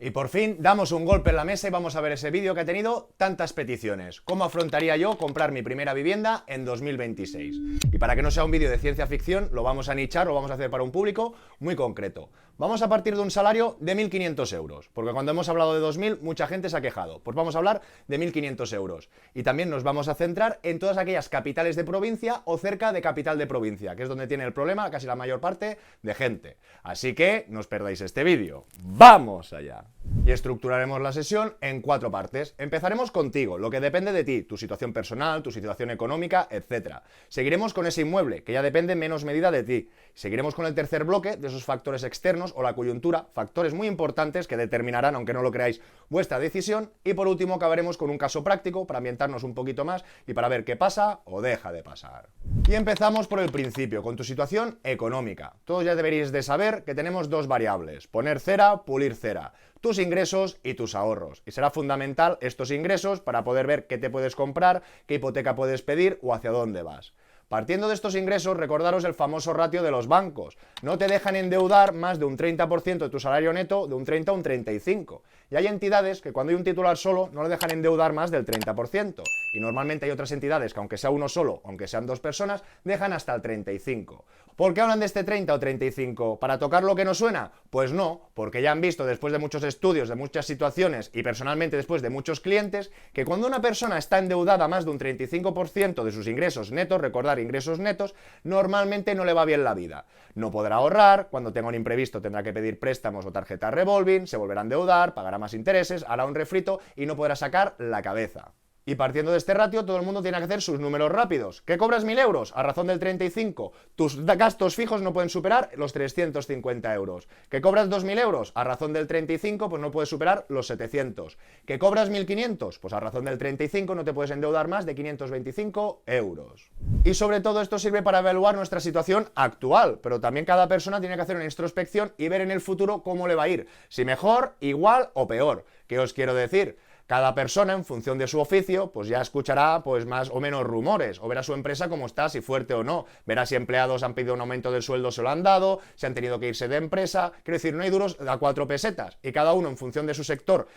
Y por fin damos un golpe en la mesa y vamos a ver ese vídeo que ha tenido tantas peticiones. ¿Cómo afrontaría yo comprar mi primera vivienda en 2026? Y para que no sea un vídeo de ciencia ficción, lo vamos a nichar, lo vamos a hacer para un público muy concreto. Vamos a partir de un salario de 1.500 euros, porque cuando hemos hablado de 2.000, mucha gente se ha quejado. Pues vamos a hablar de 1.500 euros. Y también nos vamos a centrar en todas aquellas capitales de provincia o cerca de capital de provincia, que es donde tiene el problema casi la mayor parte de gente. Así que no os perdáis este vídeo. ¡Vamos allá! Y estructuraremos la sesión en 4 partes. Empezaremos contigo, lo que depende de ti, tu situación personal, tu situación económica, etc. Seguiremos con ese inmueble, que ya depende en menos medida de ti. Seguiremos con el tercer bloque de esos factores externos o la coyuntura, factores muy importantes que determinarán, aunque no lo creáis, vuestra decisión. Y por último acabaremos con un caso práctico para ambientarnos un poquito más y para ver qué pasa o deja de pasar. Y empezamos por el principio, con tu situación económica. Todos ya deberíais de saber que tenemos 2 variables, poner cera, pulir cera. Tus ingresos y tus ahorros. Y será fundamental estos ingresos para poder ver qué te puedes comprar, qué hipoteca puedes pedir o hacia dónde vas. Partiendo de estos ingresos, recordaros el famoso ratio de los bancos. No te dejan endeudar más de un 30% de tu salario neto, de un 30 a un 35%. Y hay entidades que cuando hay un titular solo no le dejan endeudar más del 30%. Y normalmente hay otras entidades que aunque sea uno solo, aunque sean 2 personas, dejan hasta el 35%. ¿Por qué hablan de este 30 o 35? ¿Para tocar lo que no suena? Pues no, porque ya han visto después de muchos estudios, de muchas situaciones y personalmente después de muchos clientes, que cuando una persona está endeudada más de un 35% de sus ingresos netos, recordar ingresos netos, normalmente no le va bien la vida. No podrá ahorrar, cuando tenga un imprevisto tendrá que pedir préstamos o tarjetas revolving, se volverá a endeudar, pagará más intereses, hará un refrito y no podrá sacar la cabeza. Y partiendo de este ratio, todo el mundo tiene que hacer sus números rápidos. ¿Qué cobras 1.000 euros? A razón del 35. Tus gastos fijos no pueden superar los 350 euros. ¿Que cobras 2.000 euros? A razón del 35, pues no puedes superar los 700. ¿Que cobras 1.500? Pues a razón del 35 no te puedes endeudar más de 525 euros. Y sobre todo esto sirve para evaluar nuestra situación actual, pero también cada persona tiene que hacer una introspección y ver en el futuro cómo le va a ir. Si mejor, igual o peor. ¿Qué os quiero decir? Cada persona, en función de su oficio, pues ya escuchará pues más o menos rumores, o verá su empresa cómo está, si fuerte o no, verá si empleados han pedido un aumento del sueldo, se lo han dado, si han tenido que irse de empresa, quiero decir, no hay duros a 4 pesetas, y cada uno en función de su sector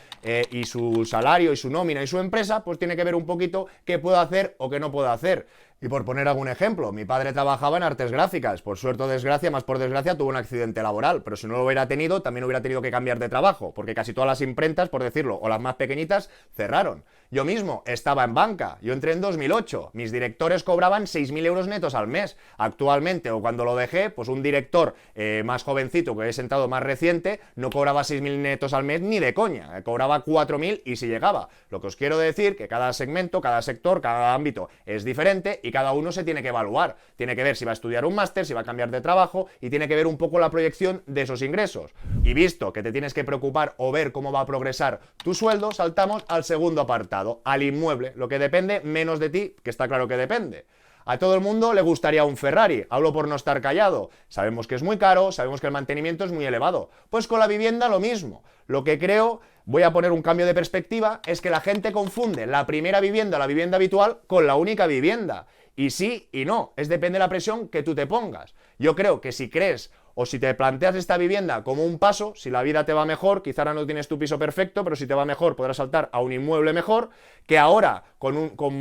y su salario y su nómina y su empresa, pues tiene que ver un poquito qué puede hacer o qué no puede hacer. Y por poner algún ejemplo, mi padre trabajaba en artes gráficas, por suerte o desgracia, más por desgracia, tuvo un accidente laboral, pero si no lo hubiera tenido, también hubiera tenido que cambiar de trabajo, porque casi todas las imprentas, por decirlo, o las más pequeñitas, cerraron. Yo mismo estaba en banca, yo entré en 2008, mis directores cobraban 6.000 euros netos al mes. Actualmente, o cuando lo dejé, pues un director más jovencito, que he sentado más reciente, no cobraba 6.000 netos al mes ni de coña, cobraba 4.000 y si llegaba. Lo que os quiero decir, que cada segmento, cada sector, cada ámbito es diferente y cada uno se tiene que evaluar. Tiene que ver si va a estudiar un máster, si va a cambiar de trabajo y tiene que ver un poco la proyección de esos ingresos. Y visto que te tienes que preocupar o ver cómo va a progresar tu sueldo, saltamos al segundo apartado, al inmueble, lo que depende menos de ti, que está claro que depende. A todo el mundo le gustaría un Ferrari, hablo por no estar callado. Sabemos que es muy caro, sabemos que el mantenimiento es muy elevado. Pues con la vivienda lo mismo. Lo que creo, voy a poner un cambio de perspectiva, es que la gente confunde la primera vivienda, la vivienda habitual, con la única vivienda. Y sí y no, depende de la presión que tú te pongas. Yo creo que si crees o si te planteas esta vivienda como un paso, si la vida te va mejor, quizá ahora no tienes tu piso perfecto, pero si te va mejor podrás saltar a un inmueble mejor, que ahora con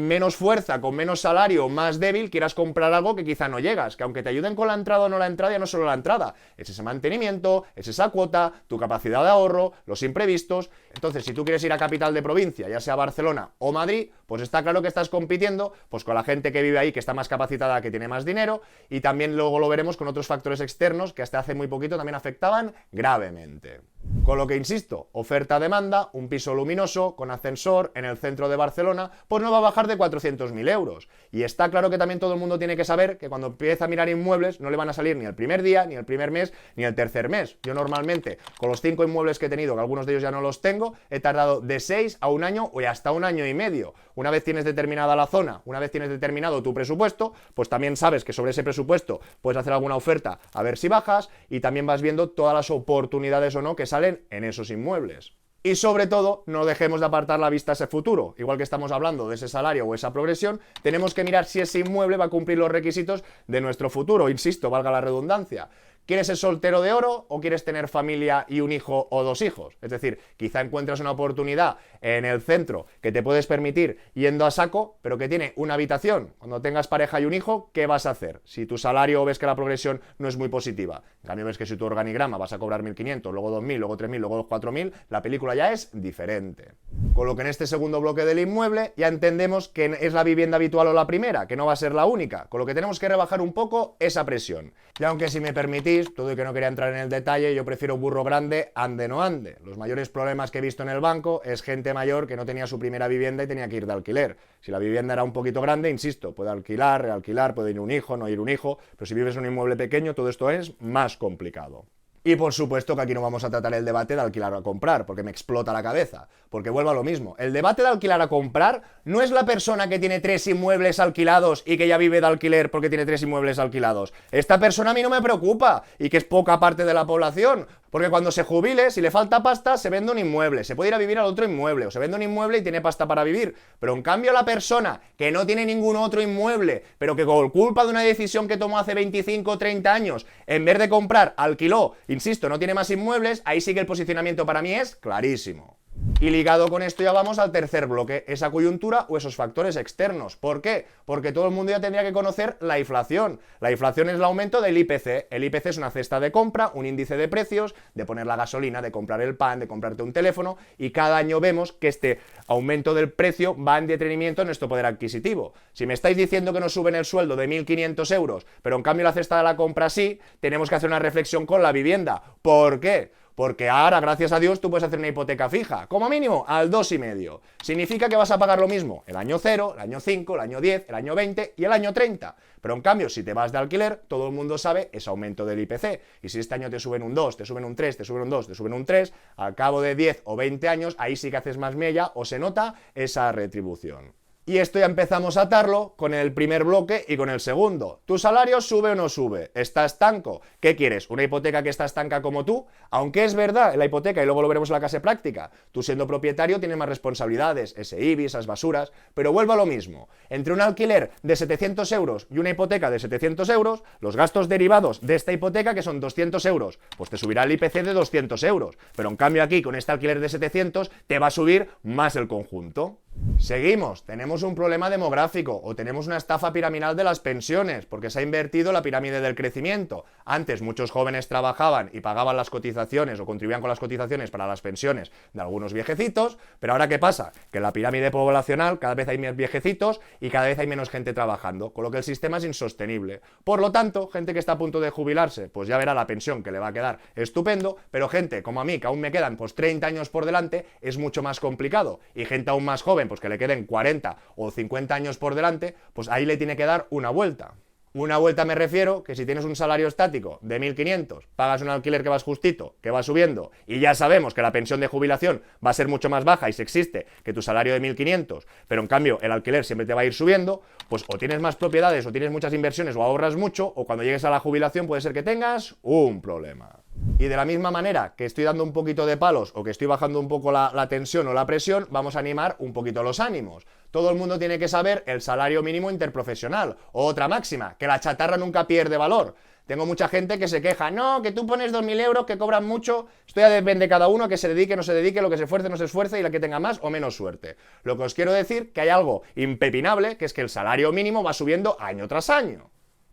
menos fuerza, con menos salario, más débil, quieras comprar algo que quizá no llegas, que aunque te ayuden con la entrada o no la entrada, ya no solo la entrada, es ese mantenimiento, es esa cuota, tu capacidad de ahorro, los imprevistos. Entonces, si tú quieres ir a capital de provincia, ya sea Barcelona o Madrid, pues está claro que estás compitiendo pues con la gente que vive ahí, que está más capacitada, que tiene más dinero, y también luego lo veremos con otros factores externos que hasta hace muy poquito también afectaban gravemente. Con lo que insisto, oferta-demanda, un piso luminoso, con ascensor, en el centro de Barcelona, pues no va a bajar de 400.000 euros. Y está claro que también todo el mundo tiene que saber que cuando empieza a mirar inmuebles no le van a salir ni el primer día, ni el primer mes, ni el tercer mes. Yo normalmente, con los 5 inmuebles que he tenido, que algunos de ellos ya no los tengo, he tardado de 6 a 1 año o hasta 1 año y medio. Una vez tienes determinada la zona, una vez tienes determinado tu presupuesto, pues también sabes que sobre ese presupuesto puedes hacer alguna oferta a ver si bajas y también vas viendo todas las oportunidades o no que salen en esos inmuebles. Y sobre todo, no dejemos de apartar la vista a ese futuro. Igual que estamos hablando de ese salario o esa progresión, tenemos que mirar si ese inmueble va a cumplir los requisitos de nuestro futuro. Insisto, valga la redundancia. ¿Quieres ser soltero de oro o quieres tener familia y un hijo o dos hijos? Es decir, quizá encuentras una oportunidad en el centro que te puedes permitir yendo a saco, pero que tiene una habitación. Cuando tengas pareja y un hijo, ¿qué vas a hacer? Si tu salario ves que la progresión no es muy positiva, en cambio ves que si tu organigrama vas a cobrar 1.500, luego 2.000, luego 3.000, luego 4.000, la película ya es diferente. Con lo que en este segundo bloque del inmueble ya entendemos que es la vivienda habitual o la primera, que no va a ser la única, con lo que tenemos que rebajar un poco esa presión. Y aunque si me permitís, todo y que no quería entrar en el detalle, yo prefiero burro grande, ande no ande. Los mayores problemas que he visto en el banco es gente mayor que no tenía su primera vivienda y tenía que ir de alquiler. Si la vivienda era un poquito grande, insisto, puede alquilar, realquilar, puede ir un hijo, no ir un hijo, pero si vives en un inmueble pequeño, todo esto es más complicado. Y por supuesto que aquí no vamos a tratar el debate de alquilar o a comprar, porque me explota la cabeza, porque vuelvo a lo mismo. El debate de alquilar a comprar no es la persona que tiene 3 inmuebles alquilados y que ya vive de alquiler porque tiene 3 inmuebles alquilados. Esta persona a mí no me preocupa, y que es poca parte de la población, porque cuando se jubile, si le falta pasta, se vende un inmueble, se puede ir a vivir al otro inmueble, o se vende un inmueble y tiene pasta para vivir. Pero en cambio la persona que no tiene ningún otro inmueble, pero que por culpa de una decisión que tomó hace 25 o 30 años, en vez de comprar, alquiló, insisto, no tiene más inmuebles, ahí sí que el posicionamiento para mí es clarísimo. Y ligado con esto ya vamos al tercer bloque, esa coyuntura o esos factores externos. ¿Por qué? Porque todo el mundo ya tendría que conocer la inflación. La inflación es el aumento del IPC. El IPC es una cesta de compra, un índice de precios, de poner la gasolina, de comprar el pan, de comprarte un teléfono, y cada año vemos que este aumento del precio va en detrimento de nuestro poder adquisitivo. Si me estáis diciendo que nos suben el sueldo de 1.500 euros, pero en cambio la cesta de la compra sí, tenemos que hacer una reflexión con la vivienda. ¿Por qué? Porque ahora, gracias a Dios, tú puedes hacer una hipoteca fija, como mínimo al 2,5. Significa que vas a pagar lo mismo el año 0, el año 5, el año 10, el año 20 y el año 30. Pero en cambio, si te vas de alquiler, todo el mundo sabe ese aumento del IPC. Y si este año te suben un 2, te suben un 3, te suben un 2, te suben un 3, al cabo de 10 o 20 años, ahí sí que haces más mella o se nota esa retribución. Y esto ya empezamos a atarlo con el primer bloque y con el segundo. ¿Tu salario sube o no sube? ¿Está estanco? ¿Qué quieres? ¿Una hipoteca que está estanca como tú? Aunque es verdad, en la hipoteca, y luego lo veremos en la clase práctica, tú siendo propietario tienes más responsabilidades, ese IBI, esas basuras, pero vuelvo a lo mismo. Entre un alquiler de 700 euros y una hipoteca de 700 euros, los gastos derivados de esta hipoteca, que son 200 euros, pues te subirá el IPC de 200 euros. Pero en cambio aquí, con este alquiler de 700, te va a subir más el conjunto. Seguimos, tenemos un problema demográfico o tenemos una estafa piramidal de las pensiones porque se ha invertido la pirámide del crecimiento. Antes muchos jóvenes trabajaban y pagaban las cotizaciones o contribuían con las cotizaciones para las pensiones de algunos viejecitos, pero ahora ¿qué pasa? Que en la pirámide poblacional cada vez hay más viejecitos y cada vez hay menos gente trabajando, con lo que el sistema es insostenible. Por lo tanto, gente que está a punto de jubilarse, pues ya verá la pensión que le va a quedar estupendo, pero gente como a mí, que aún me quedan pues 30 años por delante, es mucho más complicado, y gente aún más joven, pues que le queden 40 o 50 años por delante, pues ahí le tiene que dar una vuelta. Una vuelta me refiero que si tienes un salario estático de 1.500, pagas un alquiler que vas justito, que va subiendo, y ya sabemos que la pensión de jubilación va a ser mucho más baja y si existe que tu salario de 1.500, pero en cambio el alquiler siempre te va a ir subiendo, pues o tienes más propiedades o tienes muchas inversiones o ahorras mucho, o cuando llegues a la jubilación puede ser que tengas un problema. Y de la misma manera que estoy dando un poquito de palos o que estoy bajando un poco la tensión o la presión, vamos a animar un poquito los ánimos. Todo el mundo tiene que saber el salario mínimo interprofesional. O otra máxima, que la chatarra nunca pierde valor. Tengo mucha gente que se queja, no, que tú pones 2.000 euros, que cobran mucho, esto ya depende de cada uno, que se dedique, no se dedique, lo que se esfuerce, no se esfuerce y la que tenga más o menos suerte. Lo que os quiero decir que hay algo impepinable, que es que el salario mínimo va subiendo año tras año.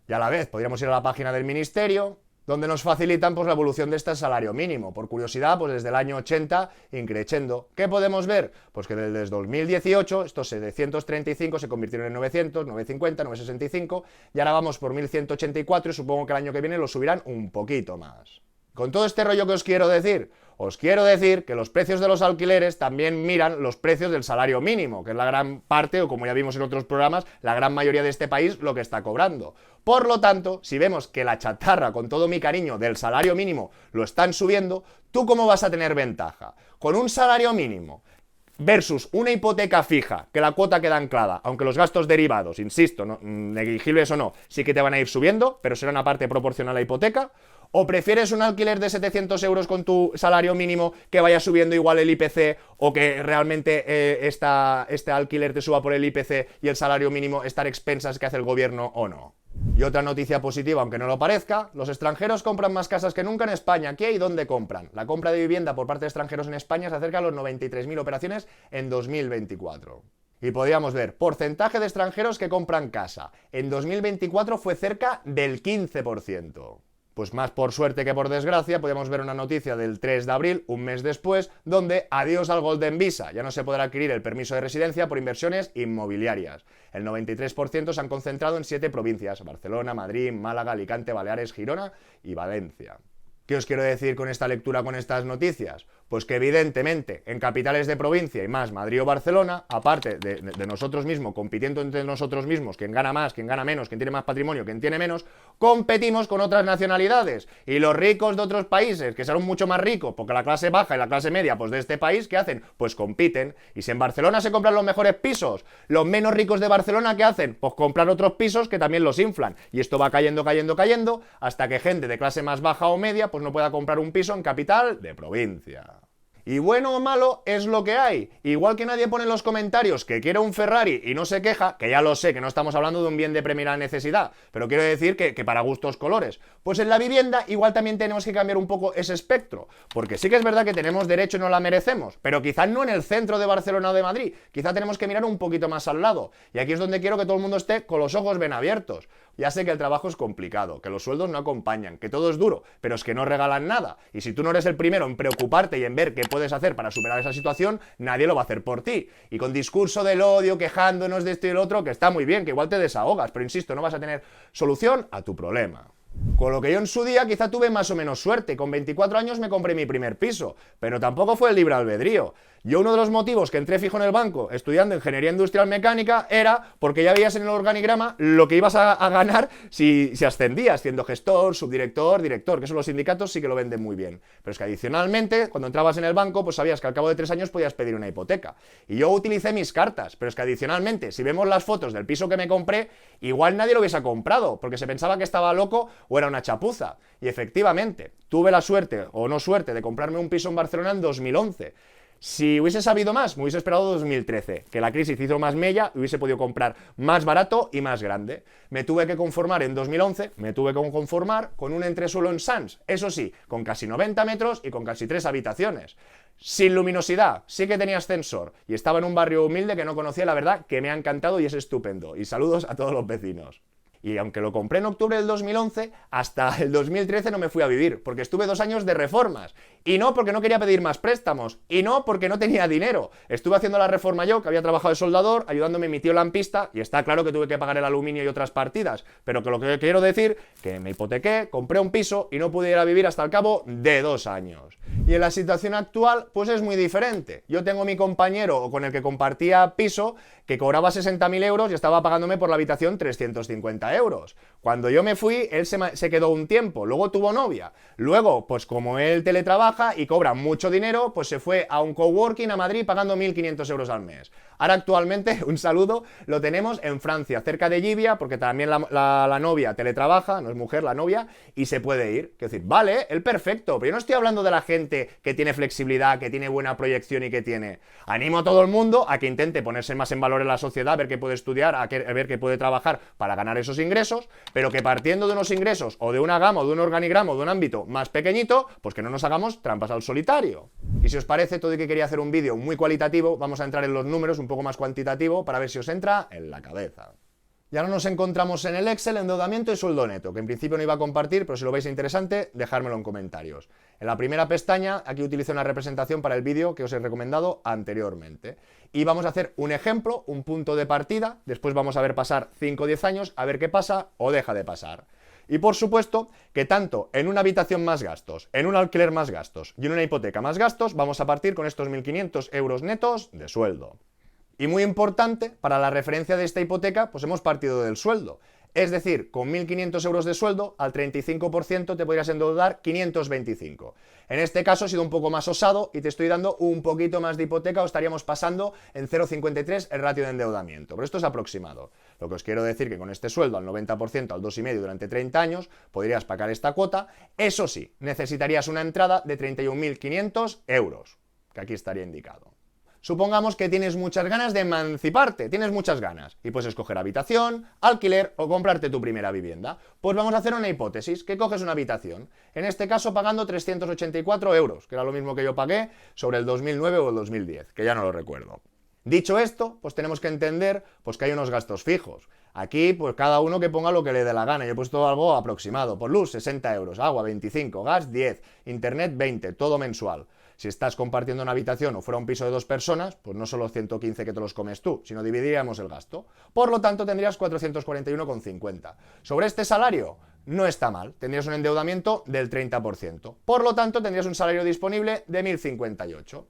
Y a la vez, podríamos ir a la página del ministerio, donde nos facilitan pues la evolución de este salario mínimo. Por curiosidad, pues desde el año 80, increciendo. ¿Qué podemos ver? Pues que desde 2018, estos 735 se convirtieron en 900, 950, 965, y ahora vamos por 1184 y supongo que el año que viene lo subirán un poquito más. Con todo este rollo que os quiero decir que los precios de los alquileres también miran los precios del salario mínimo, que es la gran parte, o como ya vimos en otros programas, la gran mayoría de este país lo que está cobrando. Por lo tanto, si vemos que la chatarra, con todo mi cariño, del salario mínimo lo están subiendo, ¿tú cómo vas a tener ventaja? Con un salario mínimo versus una hipoteca fija, que la cuota queda anclada, aunque los gastos derivados, insisto, negligibles o no, sí que te van a ir subiendo, pero será una parte proporcional a la hipoteca. ¿O prefieres un alquiler de 700 euros con tu salario mínimo que vaya subiendo igual el IPC o que realmente este alquiler te suba por el IPC y el salario mínimo estar expensas que hace el gobierno o no? Y otra noticia positiva, aunque no lo parezca, los extranjeros compran más casas que nunca en España. ¿Qué y dónde compran? La compra de vivienda por parte de extranjeros en España se acerca a los 93.000 operaciones en 2024. Y podríamos ver, porcentaje de extranjeros que compran casa. En 2024 fue cerca del 15%. Pues más por suerte que por desgracia, podemos ver una noticia del 3 de abril, un mes después, donde adiós al Golden Visa, ya no se podrá adquirir el permiso de residencia por inversiones inmobiliarias. El 93% se han concentrado en 7 provincias: Barcelona, Madrid, Málaga, Alicante, Baleares, Girona y Valencia. ¿Qué os quiero decir con esta lectura, con estas noticias? Pues que evidentemente en capitales de provincia y más Madrid o Barcelona, aparte de nosotros mismos, compitiendo entre nosotros mismos, quién gana más, quién gana menos, quién tiene más patrimonio, quién tiene menos, competimos con otras nacionalidades. Y los ricos de otros países, que son mucho más ricos, porque la clase baja y la clase media pues de este país, ¿qué hacen? Pues compiten. Y si en Barcelona se compran los mejores pisos, los menos ricos de Barcelona, ¿qué hacen? Pues comprar otros pisos que también los inflan. Y esto va cayendo, hasta que gente de clase más baja o media pues no pueda comprar un piso en capital de provincia. Y bueno o malo es lo que hay. Igual que nadie pone en los comentarios que quiere un Ferrari y no se queja, que ya lo sé, que no estamos hablando de un bien de primera necesidad, pero quiero decir que para gustos colores. Pues en la vivienda igual también tenemos que cambiar un poco ese espectro, porque sí que es verdad que tenemos derecho y no la merecemos, pero quizás no en el centro de Barcelona o de Madrid, quizá tenemos que mirar un poquito más al lado. Y aquí es donde quiero que todo el mundo esté con los ojos bien abiertos. Ya sé que el trabajo es complicado, que los sueldos no acompañan, que todo es duro, pero es que no regalan nada. Y si tú no eres el primero en preocuparte y en ver qué puedes hacer para superar esa situación, nadie lo va a hacer por ti. Y con discurso del odio, quejándonos de esto y del otro, que está muy bien, que igual te desahogas, pero insisto, no vas a tener solución a tu problema. Con lo que yo en su día quizá tuve más o menos suerte. Con 24 años me compré mi primer piso, pero tampoco fue el libre albedrío. Yo uno de los motivos que entré fijo en el banco estudiando Ingeniería Industrial Mecánica era porque ya veías en el organigrama lo que ibas a ganar si ascendías, siendo gestor, subdirector, director, que eso los sindicatos sí que lo venden muy bien. Pero es que adicionalmente, cuando entrabas en el banco, pues sabías que al cabo de 3 años podías pedir una hipoteca. Y yo utilicé mis cartas, pero es que adicionalmente, si vemos las fotos del piso que me compré, igual nadie lo hubiese comprado, porque se pensaba que estaba loco o era una chapuza. Y efectivamente, tuve la suerte, o no suerte, de comprarme un piso en Barcelona en 2011. Si hubiese sabido más, me hubiese esperado 2013, que la crisis hizo más mella y hubiese podido comprar más barato y más grande. Me tuve que conformar en 2011, con un entresuelo en Sants, eso sí, con casi 90 metros y con casi 3 habitaciones. Sin luminosidad, sí que tenía ascensor y estaba en un barrio humilde que no conocía, la verdad, que me ha encantado y es estupendo. Y saludos a todos los vecinos. Y aunque lo compré en octubre del 2011, hasta el 2013 no me fui a vivir, porque estuve 2 años de reformas. Y no porque no quería pedir más préstamos, y no porque no tenía dinero. Estuve haciendo la reforma yo, que había trabajado de soldador, ayudándome mi tío lampista, y está claro que tuve que pagar el aluminio y otras partidas. Pero que lo que quiero decir, que me hipotequé, compré un piso y no pude ir a vivir hasta el cabo de 2 años. Y en la situación actual, pues es muy diferente. Yo tengo mi compañero con el que compartía piso, que cobraba 60.000 euros y estaba pagándome por la habitación 350 euros. Cuando yo me fui, él se quedó un tiempo, luego tuvo novia. Luego, pues como él teletrabaja y cobra mucho dinero, pues se fue a un coworking a Madrid pagando 1.500 euros al mes. Ahora actualmente, un saludo, lo tenemos en Francia, cerca de Llivia, porque también la novia teletrabaja, no es mujer la novia, y se puede ir. Quiero decir, vale, el perfecto, pero yo no estoy hablando de la gente que tiene flexibilidad, que tiene buena proyección y que tiene... Animo a todo el mundo a que intente ponerse más en valor en la sociedad, a ver qué puede estudiar, a ver qué puede trabajar para ganar esos ingresos, pero que partiendo de unos ingresos o de una gama o de un organigrama o de un ámbito más pequeñito, pues que no nos hagamos trampas al solitario. Y si os parece, todo y que quería hacer un vídeo muy cualitativo, vamos a entrar en los números un poco más cuantitativo para ver si os entra en la cabeza. Y ahora nos encontramos en el Excel, endeudamiento y sueldo neto, que en principio no iba a compartir, pero si lo veis interesante, dejármelo en comentarios. En la primera pestaña, aquí utilizo una representación para el vídeo que os he recomendado anteriormente. Y vamos a hacer un ejemplo, un punto de partida, después vamos a ver pasar 5 o 10 años, a ver qué pasa o deja de pasar. Y por supuesto que tanto en una habitación más gastos, en un alquiler más gastos y en una hipoteca más gastos, vamos a partir con estos 1.500 euros netos de sueldo. Y muy importante, para la referencia de esta hipoteca, pues hemos partido del sueldo. Es decir, con 1.500 euros de sueldo, al 35% te podrías endeudar 525. En este caso he sido un poco más osado y te estoy dando un poquito más de hipoteca, o estaríamos pasando en 0,53 el ratio de endeudamiento. Pero esto es aproximado. Lo que os quiero decir que con este sueldo al 90%, al 2,5 durante 30 años, podrías pagar esta cuota. Eso sí, necesitarías una entrada de 31.500 euros, que aquí estaría indicado. Supongamos que tienes muchas ganas de emanciparte, tienes muchas ganas, y puedes escoger habitación, alquiler o comprarte tu primera vivienda. Pues vamos a hacer una hipótesis, que coges una habitación, en este caso pagando 384 euros, que era lo mismo que yo pagué sobre el 2009 o el 2010, que ya no lo recuerdo. Dicho esto, pues tenemos que entender pues que hay unos gastos fijos. Aquí, pues cada uno que ponga lo que le dé la gana. Yo he puesto algo aproximado. Por luz, 60 euros. Agua, 25. Gas, 10. Internet, 20. Todo mensual. Si estás compartiendo una habitación o fuera un piso de 2 personas, pues no son los 115 que te los comes tú, sino dividiríamos el gasto. Por lo tanto, tendrías 441,50. Sobre este salario, no está mal. Tendrías un endeudamiento del 30%. Por lo tanto, tendrías un salario disponible de 1.058.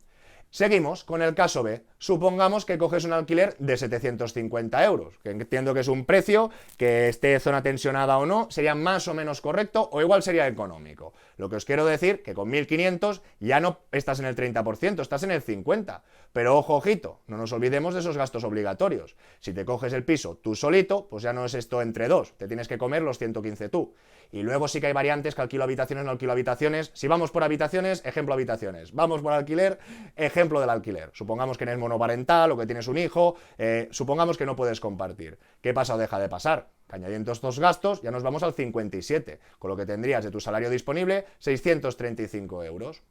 Seguimos con el caso B. Supongamos que coges un alquiler de 750 euros, que entiendo que es un precio que esté zona tensionada o no, sería más o menos correcto o igual sería económico. Lo que os quiero decir que con 1.500 ya no estás en el 30%, estás en el 50%. Pero ojo, ojito, no nos olvidemos de esos gastos obligatorios. Si te coges el piso tú solito, pues ya no es esto entre dos, te tienes que comer los 115 tú. Y luego sí que hay variantes que alquilo habitaciones, no alquilo habitaciones. Si vamos por habitaciones, ejemplo habitaciones. Vamos por alquiler, ejemplo del alquiler. Supongamos que eres monoparental o que tienes un hijo, supongamos que no puedes compartir. ¿Qué pasa o deja de pasar? Que añadiendo estos gastos ya nos vamos al 57, con lo que tendrías de tu salario disponible 635 euros.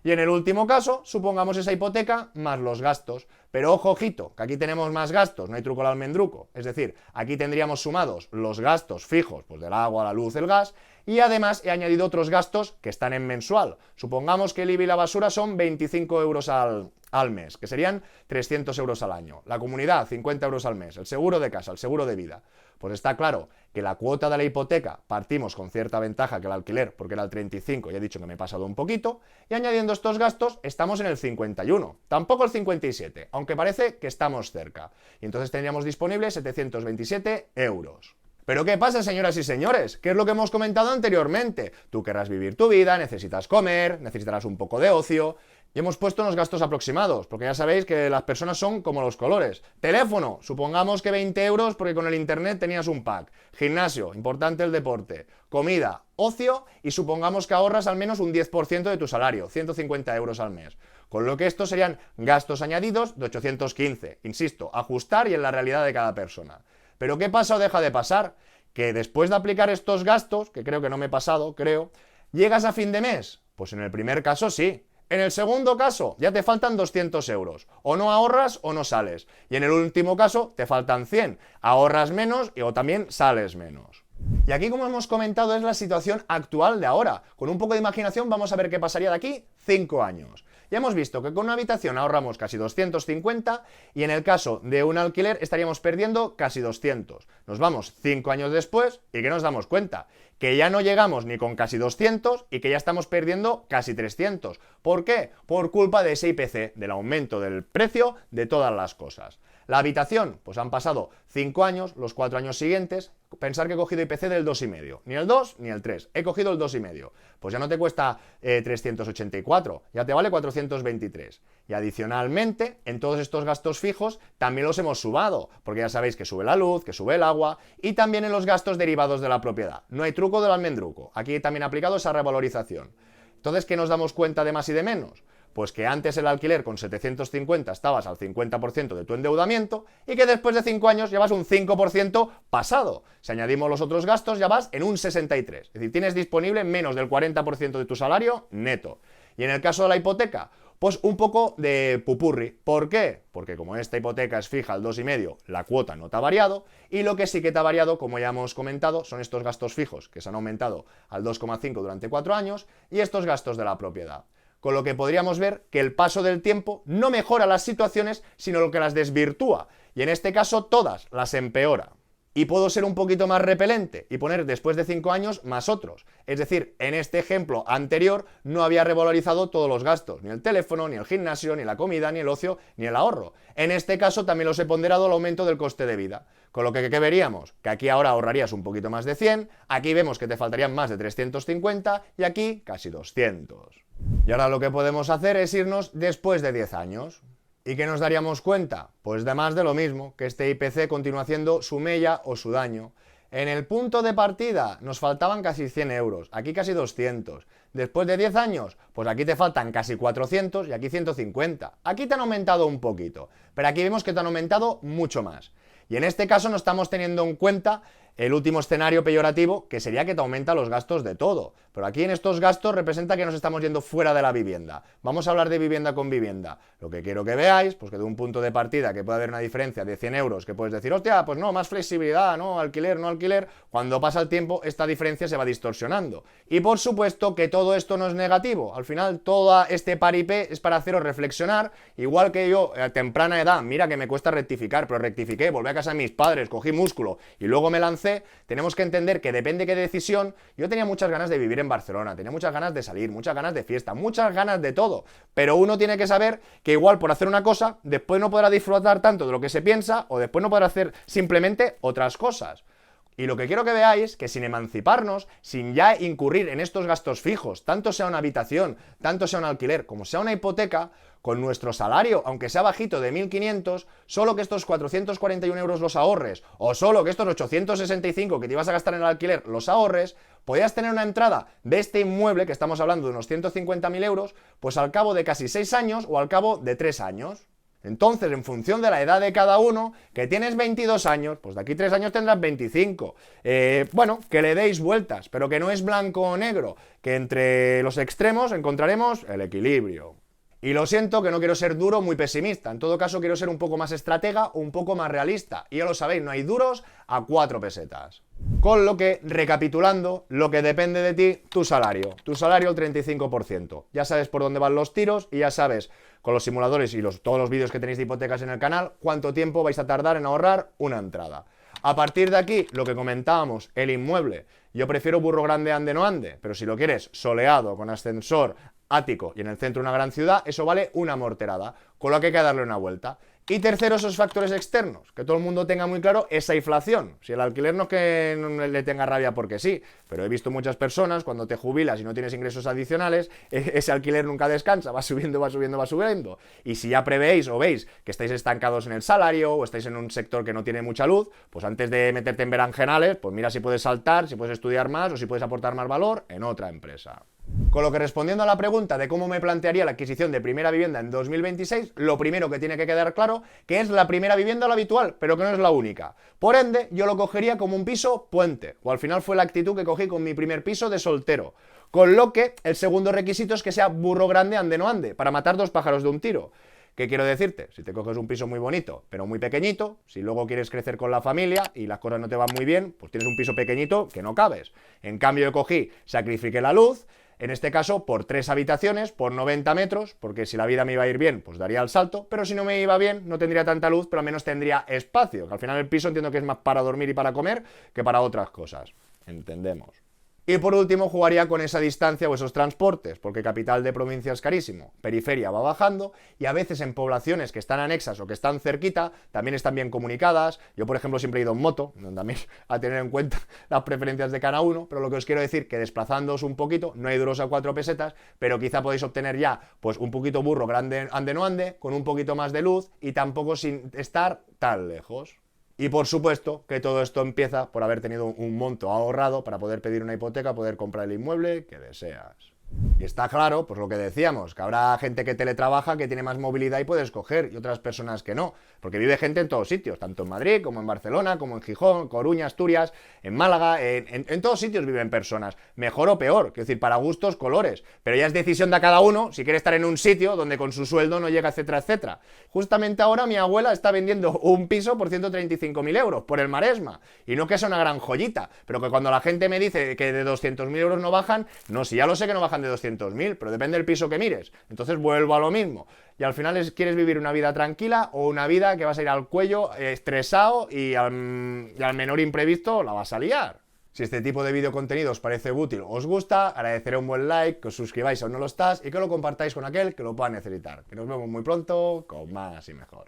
Y en el último caso, supongamos esa hipoteca más los gastos. Pero ojo, ojito, que aquí tenemos más gastos, no hay truco al almendruco. Es decir, aquí tendríamos sumados los gastos fijos, pues del agua, la luz, el gas, y además he añadido otros gastos que están en mensual. Supongamos que el IBI y la basura son 25 euros al mes, que serían 300 euros al año. La comunidad, 50 euros al mes. El seguro de casa, el seguro de vida. Pues está claro que la cuota de la hipoteca partimos con cierta ventaja que el alquiler, porque era el 35, ya he dicho que me he pasado un poquito, y añadiendo estos gastos estamos en el 51, tampoco el 57, aunque parece que estamos cerca. Y entonces tendríamos disponible 727 euros. ¿Pero qué pasa, señoras y señores? ¿Qué es lo que hemos comentado anteriormente? Tú querrás vivir tu vida, necesitas comer, necesitarás un poco de ocio. Y hemos puesto unos gastos aproximados, porque ya sabéis que las personas son como los colores. Teléfono, supongamos que 20 euros porque con el internet tenías un pack. Gimnasio, importante el deporte. Comida, ocio y supongamos que ahorras al menos un 10% de tu salario, 150 euros al mes. Con lo que estos serían gastos añadidos de 815. Insisto, ajustar y en la realidad de cada persona. ¿Pero qué pasa o deja de pasar? Que después de aplicar estos gastos, que creo que no me he pasado, ¿llegas a fin de mes? Pues en el primer caso sí. En el segundo caso, ya te faltan 200 euros. O no ahorras o no sales. Y en el último caso, te faltan 100. Ahorras menos o también sales menos. Y aquí, como hemos comentado, es la situación actual de ahora. Con un poco de imaginación vamos a ver qué pasaría de aquí 5 años. Ya hemos visto que con una habitación ahorramos casi 250 y en el caso de un alquiler estaríamos perdiendo casi 200. Nos vamos 5 años después y ¿qué nos damos cuenta? Que ya no llegamos ni con casi 200 y que ya estamos perdiendo casi 300. ¿Por qué? Por culpa de ese IPC, del aumento del precio de todas las cosas. La habitación, pues han pasado 5 años, los 4 años siguientes, pensar que he cogido IPC del 2,5, ni el 2 ni el 3, he cogido el 2,5, pues ya no te cuesta 384, ya te vale 423. Y adicionalmente, en todos estos gastos fijos también los hemos sumado, porque ya sabéis que sube la luz, que sube el agua, y también en los gastos derivados de la propiedad. No hay truco del almendruco, aquí también aplicado esa revalorización. Entonces, ¿qué nos damos cuenta de más y de menos? Pues que antes el alquiler con 750 estabas al 50% de tu endeudamiento y que después de 5 años llevas un 5% pasado. Si añadimos los otros gastos ya vas en un 63%. Es decir, tienes disponible menos del 40% de tu salario neto. Y en el caso de la hipoteca, pues un poco de pupurri. ¿Por qué? Porque como esta hipoteca es fija al 2,5, la cuota no te ha variado y lo que sí que te ha variado, como ya hemos comentado, son estos gastos fijos que se han aumentado al 2,5 durante 4 años y estos gastos de la propiedad. Con lo que podríamos ver que el paso del tiempo no mejora las situaciones, sino lo que las desvirtúa. Y en este caso todas las empeora. Y puedo ser un poquito más repelente y poner después de 5 años más otros. Es decir, en este ejemplo anterior no había revalorizado todos los gastos. Ni el teléfono, ni el gimnasio, ni la comida, ni el ocio, ni el ahorro. En este caso también los he ponderado al aumento del coste de vida. Con lo que, ¿qué veríamos? Que aquí ahora ahorrarías un poquito más de 100, aquí vemos que te faltarían más de 350 y aquí casi 200. Y ahora lo que podemos hacer es irnos después de 10 años. ¿Y qué nos daríamos cuenta? Pues de más de lo mismo, que este IPC continúa haciendo su mella o su daño. En el punto de partida nos faltaban casi 100 euros, aquí casi 200. Después de 10 años, pues aquí te faltan casi 400 y aquí 150. Aquí te han aumentado un poquito, pero aquí vemos que te han aumentado mucho más. Y en este caso no estamos teniendo en cuenta el último escenario peyorativo, que sería que te aumenta los gastos de todo. Pero aquí en estos gastos representa que nos estamos yendo fuera de la vivienda. Vamos a hablar de vivienda con vivienda. Lo que quiero que veáis, pues que de un punto de partida que puede haber una diferencia de 100 euros, que puedes decir, hostia, pues no, más flexibilidad, no, alquiler, no alquiler. Cuando pasa el tiempo, esta diferencia se va distorsionando. Y por supuesto que todo esto no es negativo. Al final, todo este paripé es para haceros reflexionar, igual que yo, a temprana edad, mira que me cuesta rectificar, pero rectifiqué, volví a casa de mis padres, cogí músculo y luego me lancé. Tenemos que entender que depende qué decisión. Yo tenía muchas ganas de vivir en Barcelona, tenía muchas ganas de salir, muchas ganas de fiesta, muchas ganas de todo, pero uno tiene que saber que igual por hacer una cosa, después no podrá disfrutar tanto de lo que se piensa o después no podrá hacer simplemente otras cosas. Y lo que quiero que veáis, que sin emanciparnos, sin ya incurrir en estos gastos fijos, tanto sea una habitación, tanto sea un alquiler, como sea una hipoteca, con nuestro salario, aunque sea bajito de 1.500, solo que estos 441 euros los ahorres, o solo que estos 865 que te ibas a gastar en el alquiler los ahorres, podías tener una entrada de este inmueble, que estamos hablando de unos 150.000 euros, pues al cabo de casi 6 años o al cabo de 3 años. Entonces, en función de la edad de cada uno, que tienes 22 años, pues de aquí 3 años tendrás 25. Bueno, que le deis vueltas, pero que no es blanco o negro, que entre los extremos encontraremos el equilibrio. Y lo siento que no quiero ser duro, muy pesimista. En todo caso quiero ser un poco más estratega o un poco más realista. Y ya lo sabéis, no hay duros a 4 pesetas. Con lo que, recapitulando, lo que depende de ti, tu salario. Tu salario el 35%. Ya sabes por dónde van los tiros y ya sabes, con los simuladores y todos los vídeos que tenéis de hipotecas en el canal, cuánto tiempo vais a tardar en ahorrar una entrada. A partir de aquí, lo que comentábamos, el inmueble. Yo prefiero burro grande ande no ande, pero si lo quieres soleado, con ascensor, ático y en el centro de una gran ciudad, eso vale una morterada, con lo que hay que darle una vuelta. Y tercero, esos factores externos, que todo el mundo tenga muy claro esa inflación. Si el alquiler no es que no le tenga rabia porque sí, pero he visto muchas personas, cuando te jubilas y no tienes ingresos adicionales, ese alquiler nunca descansa, va subiendo, va subiendo, va subiendo. Y si ya prevéis o veis que estáis estancados en el salario o estáis en un sector que no tiene mucha luz, pues antes de meterte en berenjenales, pues mira si puedes saltar, si puedes estudiar más o si puedes aportar más valor en otra empresa. Con lo que, respondiendo a la pregunta de cómo me plantearía la adquisición de primera vivienda en 2026, lo primero que tiene que quedar claro que es la primera vivienda la habitual, pero que no es la única. Por ende, yo lo cogería como un piso puente, o al final fue la actitud que cogí con mi primer piso de soltero. Con lo que el segundo requisito es que sea burro grande ande no ande, para matar 2 pájaros de un tiro. ¿Qué quiero decirte? Si te coges un piso muy bonito, pero muy pequeñito, si luego quieres crecer con la familia y las cosas no te van muy bien, pues tienes un piso pequeñito que no cabes. En cambio, yo cogí, sacrifiqué la luz, en este caso por 3 habitaciones, por 90 metros, porque si la vida me iba a ir bien, pues daría el salto, pero si no me iba bien, no tendría tanta luz, pero al menos tendría espacio, que al final el piso entiendo que es más para dormir y para comer que para otras cosas. Entendemos. Y por último jugaría con esa distancia o esos transportes, porque capital de provincia es carísimo, periferia va bajando y a veces en poblaciones que están anexas o que están cerquita también están bien comunicadas. Yo por ejemplo siempre he ido en moto, también a tener en cuenta las preferencias de cada uno, pero lo que os quiero decir que desplazándoos un poquito, no hay duros a 4 pesetas, pero quizá podéis obtener ya pues un poquito burro grande ande no ande, con un poquito más de luz y tampoco sin estar tan lejos. Y por supuesto que todo esto empieza por haber tenido un monto ahorrado para poder pedir una hipoteca, poder comprar el inmueble que deseas. Y está claro, pues lo que decíamos, que habrá gente que teletrabaja, que tiene más movilidad y puede escoger, y otras personas que no, porque vive gente en todos sitios, tanto en Madrid, como en Barcelona, como en Gijón, Coruña, Asturias, en Málaga, en todos sitios viven personas, mejor o peor, quiero decir, para gustos, colores, pero ya es decisión de cada uno si quiere estar en un sitio donde con su sueldo no llega, etcétera, etcétera. Justamente ahora mi abuela está vendiendo un piso por 135.000 euros, por el Maresma, y no que sea una gran joyita, pero que cuando la gente me dice que de 200.000 euros no bajan, no, si ya lo sé que no bajan de 200.000, pero depende del piso que mires. Entonces vuelvo a lo mismo. Y al final quieres vivir una vida tranquila o una vida que vas a ir al cuello estresado y al menor imprevisto la vas a liar. Si este tipo de video contenido os parece útil o os gusta, agradeceré un buen like, que os suscribáis si aún no lo estás y que lo compartáis con aquel que lo pueda necesitar. Que nos vemos muy pronto con más y mejor.